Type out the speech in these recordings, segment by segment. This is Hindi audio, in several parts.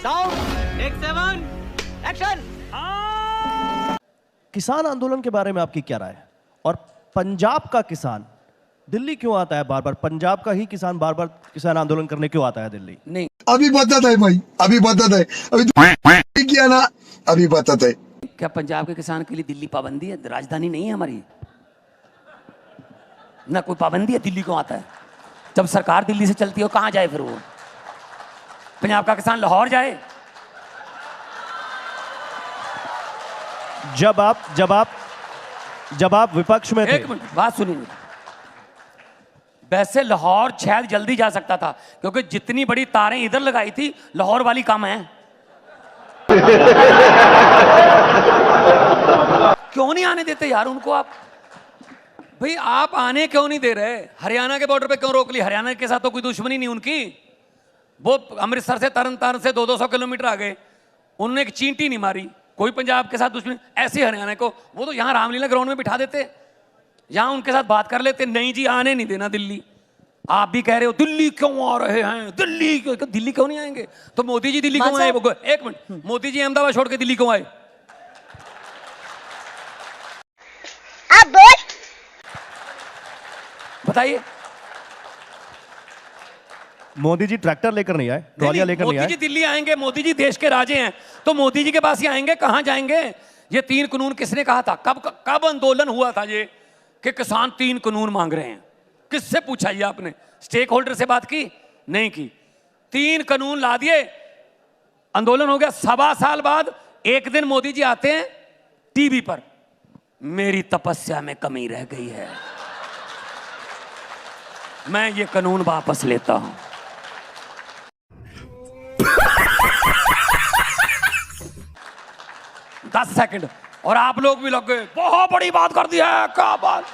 Sound take 7 action. किसान आंदोलन के बारे में आपकी क्या राय है? और पंजाब का किसान दिल्ली क्यों आता है बार बार? पंजाब का ही किसान बार बार किसान आंदोलन करने क्यों आता है दिल्ली? नहीं, अभी बता है भाई, अभी बता है, अभी किया ना, अभी बता है। क्या पंजाब के किसान के लिए दिल्ली पाबंदी है? राजधानी नहीं है हमारी ना, कोई पाबंदी है? दिल्ली क्यों आता है? जब सरकार दिल्ली से चलती है कहाँ जाए फिर वो? पंजाब का किसान लाहौर जाए? जब आप विपक्ष में थे। एक मिनट बात सुनिए। वैसे लाहौर शायद जल्दी जा सकता था, क्योंकि जितनी बड़ी तारें इधर लगाई थी लाहौर वाली कम है। क्यों नहीं आने देते यार उनको? आप भाई आप आने क्यों नहीं दे रहे? हरियाणा के बॉर्डर पे क्यों रोक ली? हरियाणा के साथ तो कोई दुश्मनी नहीं उनकी। वो अमृतसर से तरन तारण से 200-200 किलोमीटर आ गए, उन्होंने एक चींटी नहीं मारी। कोई पंजाब के साथ दुश्मनी? ऐसे हरियाणा को वो तो यहाँ रामलीला ग्राउंड में बिठा देते, यहाँ उनके साथ बात कर लेते। नहीं जी, आने नहीं देना दिल्ली। आप भी कह रहे हो दिल्ली क्यों आ रहे हैं, दिल्ली क्यों नहीं आएंगे? तो मोदी जी दिल्ली क्यों आए? एक मिनट, मोदी जी अहमदाबाद छोड़ के दिल्ली क्यों आए? आप बोल बताइए। मोदी जी ट्रैक्टर लेकर नहीं आए, ट्रॉलियां लेकर नहीं आए। मोदी जी दिल्ली आएंगे, मोदी जी देश के राजे हैं, तो मोदी जी के पास ही आएंगे, कहां जाएंगे? ये 3 कानून किसने कहा था? कब आंदोलन हुआ था ये कि किसान 3 कानून मांग रहे हैं? किससे पूछा ये आपने? स्टेक होल्डर से बात की? नहीं की। 3 कानून ला दिए, आंदोलन हो गया। 1.25 साल बाद एक दिन मोदी जी आते हैं टीवी पर, मेरी तपस्या में कमी रह गई है, मैं ये कानून वापस लेता हूं। दस सेकंड और आप लोग भी लग गए, बहुत बड़ी बात कर दी है। क्या बात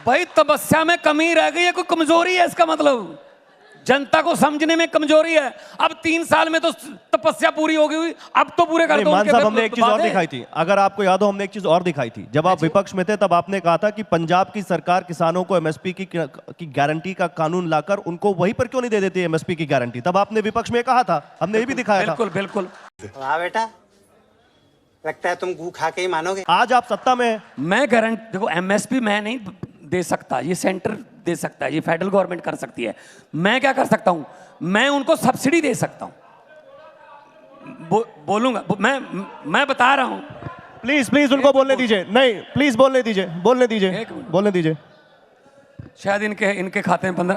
भाई? तपस्या में कमी रह गई है, कोई कमजोरी है इसका मतलब? जनता को समझने में कमजोरी है। अब 3 साल में तो तपस्या पूरी हो गई, अब तो पूरे कर दो। मान साहब, हमने एक चीज और दिखाई थी, अगर आपको याद हो, हमने एक चीज और दिखाई थी। जब आप विपक्ष में थे तब आपने कहा था कि पंजाब की सरकार किसानों को एमएसपी की गारंटी का कानून लाकर उनको वहीं पर क्यों नहीं दे देती एमएसपी की गारंटी? तब आपने विपक्ष में कहा था, हमने ये भी दिखाया था। बिल्कुल बिल्कुल। वाह बेटा, लगता है तुम गू खा के ही मानोगे। आज आप सत्ता में हैं। मैं गारंटी, देखो एमएसपी मैं नहीं दे सकता, ये सेंटर दे सकता है, ये फेडरल गवर्नमेंट कर सकती है। मैं क्या कर सकता हूं? मैं उनको सब्सिडी दे सकता हूं। बोलूंगा मैं बता रहा हूं। प्लीज उनको बोलने दीजिए। नहीं, प्लीज बोलने दीजिए। शायद इनके खाते में 15।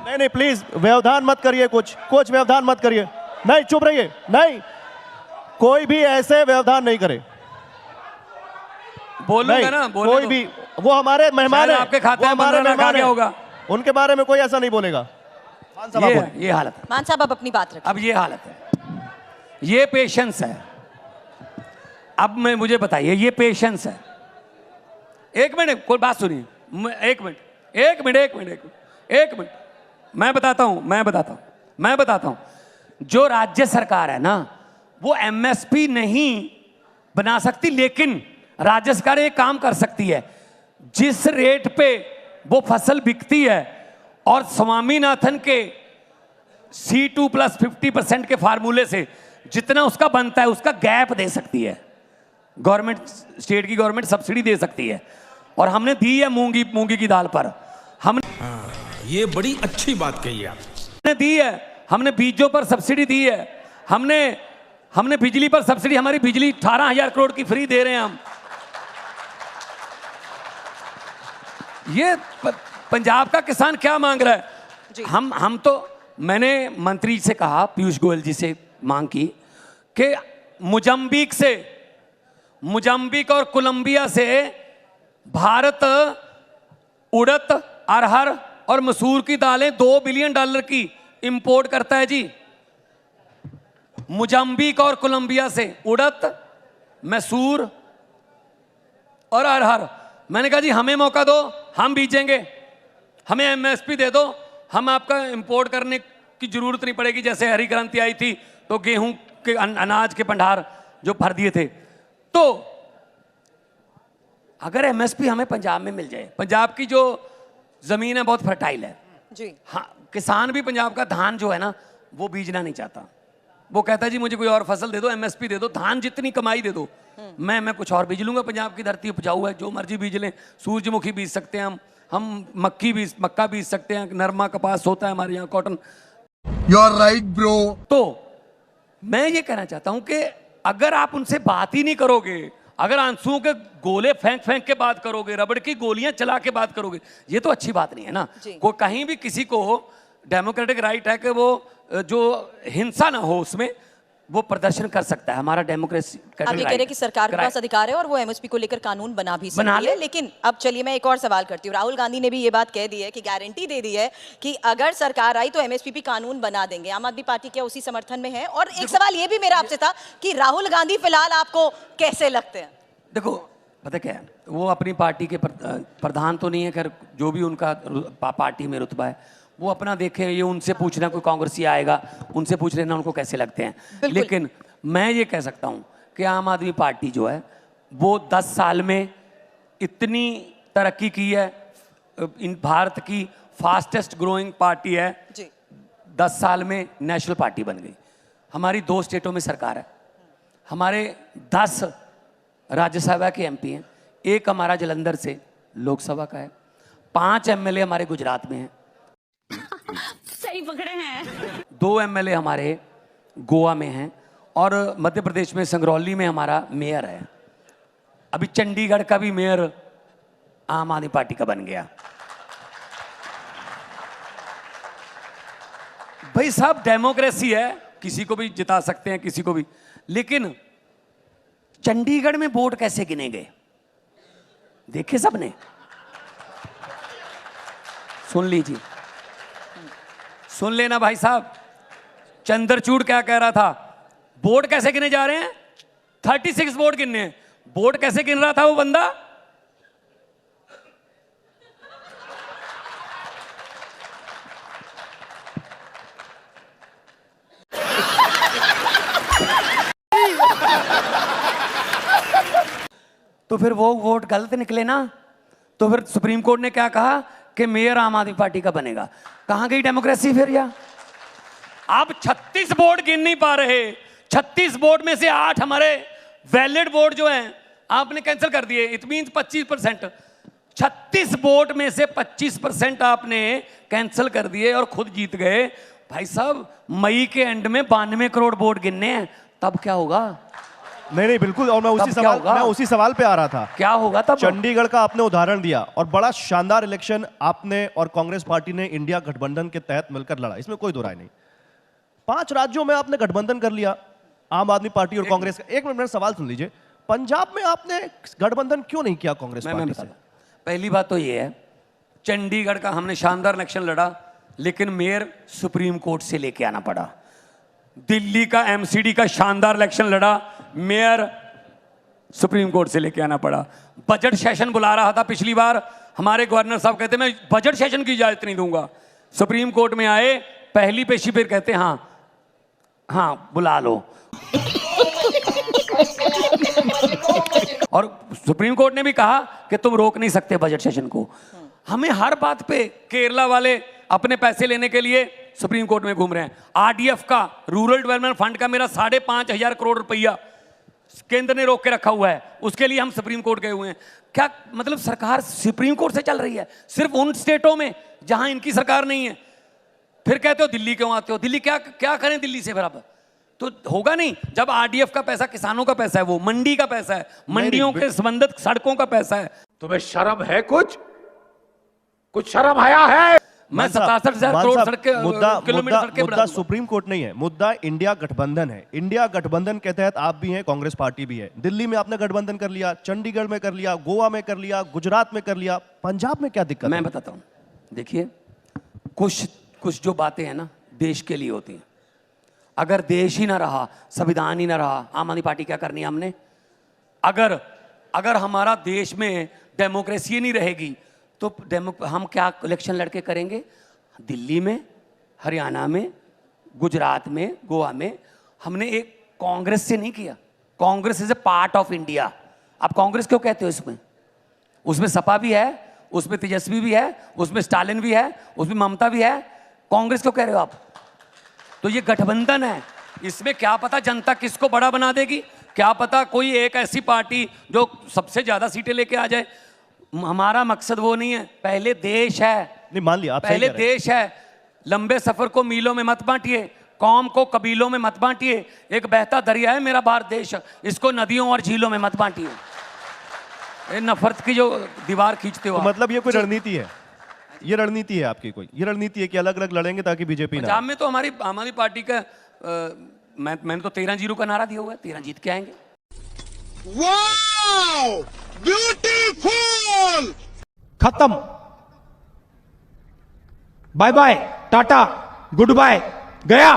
नहीं, प्लीज व्यवधान मत करिए। कुछ व्यवधान मत करिए। नहीं, चुप रहिए। नहीं, कोई भी ऐसे व्यवधान नहीं करे। बोलूंगा ना, कोई भी, वो हमारे मेहमान हैं, आपके खाते में हमारे मेहमान हैं, होगा, उनके बारे में कोई ऐसा नहीं बोलेगा। ये हालत है। मान साहब, अब अपनी बात रखें। अब ये हालत है, ये पेशेंस है। अब मुझे बताइए, ये पेशेंस है। एक मिनट, कोई बात सुनिए। एक मिनट, मैं बताता हूं। जो राज्य सरकार है ना, वो एमएसपी नहीं बना सकती, लेकिन राज्य सरकार एक काम कर सकती है। जिस रेट पे वो फसल बिकती है और स्वामीनाथन के C2+50% के फार्मूले से जितना उसका बनता है, उसका गैप दे सकती है गवर्नमेंट। स्टेट की गवर्नमेंट सब्सिडी दे सकती है, और हमने दी है मूंगी की दाल पर। हमने ये बड़ी अच्छी बात कही आपने दी है। हमने बीजों पर सब्सिडी दी है। हमने बिजली पर सब्सिडी, हमारी बिजली 18,000 करोड़ की फ्री दे रहे हैं हम। ये पंजाब का किसान क्या मांग रहा है? हम तो, मैंने मंत्री से कहा, पीयूष गोयल जी से मांग की कि मोजाम्बिक और कोलंबिया से भारत उड़द, अरहर और मसूर की दालें $2 बिलियन की इंपोर्ट करता है जी। मोजाम्बिक और कोलंबिया से उड़द, मसूर और अरहर। मैंने कहा जी हमें मौका दो, हम बीजेंगे, हमें एमएसपी दे दो, हम आपका इंपोर्ट करने की जरूरत नहीं पड़ेगी। जैसे हरी क्रांति आई थी तो गेहूं के अनाज के भंडार जो भर दिए थे। तो अगर एमएसपी हमें पंजाब में मिल जाए, पंजाब की जो जमीन है बहुत फर्टाइल है जी, हाँ, किसान भी पंजाब का धान जो है ना वो बीजना नहीं चाहता। वो कहता है जी मुझे कोई और फसल दे दो, एमएसपी दे दो, धान जितनी कमाई दे दो, मैं कुछ और बीज लूंगा। पंजाब की धरती उपजाऊ है, जो मर्जी बीज लें। सूरजमुखी बीज सकते हैं हम मक्का बीज सकते हैं, नरमा कपास होता है हमारे यहाँ, cotton. You are right bro. तो मैं ये कहना चाहता हूं कि अगर आप उनसे बात ही नहीं करोगे, अगर आंसुओं के गोले फेंक फेंक के बात करोगे, रबड़ की गोलियां चला के बात करोगे, ये तो अच्छी बात नहीं है ना। कोई कहीं भी किसी को डेमोक्रेटिक राइट है कि वो जो हिंसा ना हो उसमें वो प्रदर्शन कर सकता है, हमारा डेमोक्रेसी। आप ये कह रहे हैं कि सरकार के पास अधिकार है और वो एमएसपी को लेकर कानून बना भी सकती है। लेकिन अब चलिए मैं एक और सवाल करती हूँ। राहुल गांधी ने भी ये बात कह दी है कि गारंटी दे दी है कि अगर सरकार आई तो एमएसपी पे कानून बना देंगे। आम आदमी पार्टी क्या उसी समर्थन में है? और एक सवाल ये भी मेरा आपसे था कि राहुल गांधी फिलहाल आपको कैसे लगते हैं? देखो पता क्या है, वो अपनी पार्टी के प्रधान तो नहीं है, खैर जो भी उनका पार्टी में रुतबा है वो अपना देखें। ये उनसे पूछना कोई कांग्रेसी आएगा उनसे पूछ लेना उनको कैसे लगते हैं। लेकिन मैं ये कह सकता हूं कि आम आदमी पार्टी जो है वो 10 साल में इतनी तरक्की की है, इन भारत की फास्टेस्ट ग्रोइंग पार्टी है जी। 10 साल में नेशनल पार्टी बन गई। हमारी 2 स्टेटों में सरकार है, हमारे 10 राज्यसभा के एमपी हैं, एक हमारा जलंधर से लोकसभा का है, 5 एमएलए हमारे गुजरात में हैं, सही पकड़े हैं, 2 एमएलए हमारे गोवा में हैं और मध्य प्रदेश में संगरौली में हमारा मेयर है। अभी चंडीगढ़ का भी मेयर आम आदमी पार्टी का बन गया। भाई साहब डेमोक्रेसी है, किसी को भी जिता सकते हैं किसी को भी। लेकिन चंडीगढ़ में वोट कैसे गिने गए देखे सबने? सुन लीजिए, सुन लेना भाई साहब। चंद्रचूड़ क्या कह रहा था, वोट कैसे गिने जा रहे हैं? 36 वोट गिनने हैं। वोट कैसे गिन रहा था वो बंदा? तो फिर वो वोट गलत निकले ना। तो फिर सुप्रीम कोर्ट ने क्या कहा कि मेयर आम आदमी पार्टी का बनेगा। कहां गई डेमोक्रेसी फिर? या आप 36 वोट गिन नहीं पा रहे, 36 वोट में से 8 हमारे वैलिड वोट जो हैं आपने कैंसिल कर दिए। It means 25%। 36 वोट में से 25% आपने कैंसिल कर दिए और खुद जीत गए। भाई साहब मई के एंड में 92 करोड़ वोट गिनने हैं, तब क्या होगा? नहीं बिल्कुल। और मैं उसी सवाल पे आ रहा था, क्या होगा तब? चंडीगढ़ का आपने उदाहरण दिया और बड़ा शानदार इलेक्शन आपने और कांग्रेस पार्टी ने इंडिया गठबंधन के तहत मिलकर लड़ा, इसमें कोई दो राय नहीं। 5 राज्यों में आपने गठबंधन कर लिया, आम आदमी पार्टी और कांग्रेस का। एक मिनट मेरा सवाल सुन लीजिए, पंजाब में आपने गठबंधन क्यों नहीं किया कांग्रेस पार्टी से? पहली बात तो ये है, चंडीगढ़ का हमने शानदार इलेक्शन लड़ा, लेकिन मेयर सुप्रीम कोर्ट से लेके आना पड़ा। दिल्ली का एमसीडी का शानदार इलेक्शन लड़ा, मेयर सुप्रीम कोर्ट से लेके आना पड़ा। बजट सेशन बुला रहा था पिछली बार, हमारे गवर्नर साहब कहते मैं बजट सेशन की इजाजत नहीं दूंगा। सुप्रीम कोर्ट में आए, पहली पेशी पर कहते हाँ बुला लो। और सुप्रीम कोर्ट ने भी कहा कि तुम रोक नहीं सकते बजट सेशन को। हमें हर बात पे केरला वाले अपने पैसे लेने के लिए सुप्रीम कोर्ट में घूम रहे हैं। आरडीएफ का, रूरल डेवलपमेंट फंड का मेरा 5,500 करोड़ रुपया केंद्र ने रोक के रखा हुआ है, उसके लिए हम सुप्रीम कोर्ट गए हुए हैं। क्या मतलब सरकार सुप्रीम कोर्ट से चल रही है सिर्फ उन स्टेटों में जहां इनकी सरकार नहीं है। फिर कहते हो दिल्ली क्यों आते हो? दिल्ली क्या करें दिल्ली से बराबर? तो होगा नहीं। जब आरडीएफ का पैसा किसानों का पैसा है, वो मंडी का पैसा है, मंडियों के संबंधित सड़कों का पैसा है। तुम्हें शर्म है? कुछ शर्म आया है? मैं 67,000 करोड़ किलोमीटर सड़कें मुद्दा सुप्रीम कोर्ट नहीं है, मुद्दा इंडिया गठबंधन है। इंडिया गठबंधन के तहत आप भी हैं, कांग्रेस पार्टी भी है। दिल्ली में आपने गठबंधन कर लिया, चंडीगढ़ में कर लिया, गोवा में कर लिया, गुजरात में कर लिया, पंजाब में क्या दिक्कत है? मैं बताता हूं, देखिए कुछ जो बातें हैं ना देश के लिए होती हैं। अगर देश ही ना रहा, संविधान ही ना रहा, आम आदमी पार्टी क्या करनी है हमने? अगर हमारा देश में डेमोक्रेसी नहीं रहेगी तो हम क्या इलेक्शन लड़के करेंगे? दिल्ली में, हरियाणा में, गुजरात में, गोवा में हमने एक कांग्रेस से नहीं किया। Congress is a part of India. आप कांग्रेस क्यों कहते हो? उसमें सपा भी है, उसमें तेजस्वी भी है, उसमें स्टालिन भी है, उसमें ममता भी है। कांग्रेस क्यों कह रहे हो आप? तो ये गठबंधन है, इसमें क्या पता जनता किसको बड़ा बना देगी, क्या पता कोई एक ऐसी पार्टी जो सबसे ज्यादा सीटें लेके आ जाए। हमारा मकसद वो नहीं है, पहले देश है, नहीं मान लिया आप सही पहले कह रहे हैं। देश है। लंबे सफर को मीलों में मत बांटिए, कौम को कबीलों में मत बांटिए। एक बहता दरिया है मेरा भारत देश, इसको नदियों और झीलों में मत बांटिए। ये नफरत की जो दीवार खींचते हो तो आप। मतलब ये कोई रणनीति है, ये रणनीति है आपकी, कोई ये रणनीति है कि अलग अलग लड़ेंगे ताकि बीजेपी ना। पंजाब में तो हमारी पार्टी का मैंने तो 13-0 का नारा दिया हुआ है, 13 जीत के आएंगे। Wow beautiful. खत्म, bye bye, tata, goodbye, गया।